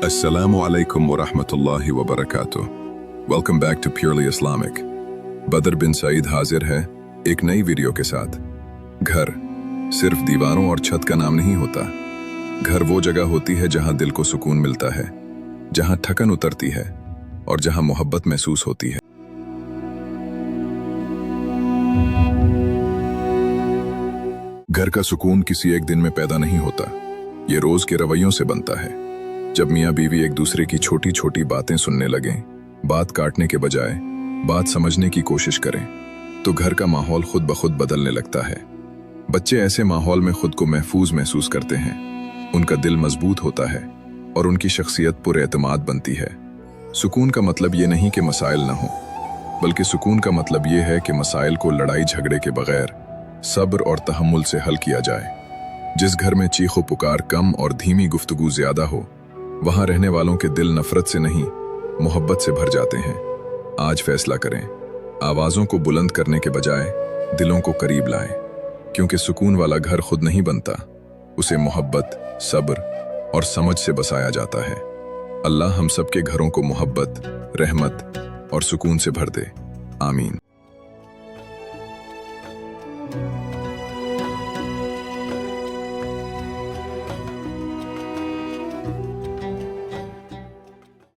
Assalamu alaikum wa rahmatullahi wa barakatuh. Welcome back to Purely Islamic. बदर बिन सईद हाजिर है एक नई वीडियो के साथ। घर सिर्फ दीवारों और छत का नाम नहीं होता। घर वो जगह होती है जहां दिल को सुकून मिलता है, जहां थकन उतरती है और जहां मोहब्बत महसूस होती है। घर का सुकून किसी एक दिन में पैदा नहीं होता, ये रोज के रवैयों से बनता है। जब मियाँ बीवी एक दूसरे की छोटी छोटी बातें सुनने लगें, बात काटने के बजाय बात समझने की कोशिश करें, तो घर का माहौल खुद ब खुद बदलने लगता है। बच्चे ऐसे माहौल में खुद को महफूज महसूस करते हैं, उनका दिल मजबूत होता है और उनकी शख्सियत पुरएतमाद बनती है। सुकून का मतलब ये नहीं कि मसाइल ना हो, बल्कि सुकून का मतलब ये है कि मसाइल को लड़ाई झगड़े के बगैर सब्र और तहम्मुल से हल किया जाए। जिस घर में चीखो पुकार कम और धीमी गुफ्तगू ज्यादा हो, वहां रहने वालों के दिल नफरत से नहीं, मोहब्बत से भर जाते हैं। आज फैसला करें, आवाजों को बुलंद करने के बजाय दिलों को करीब लाएं, क्योंकि सुकून वाला घर खुद नहीं बनता, उसे मोहब्बत, सब्र और समझ से बसाया जाता है। अल्लाह हम सबके घरों को मोहब्बत, रहमत और सुकून से भर दे। आमीन।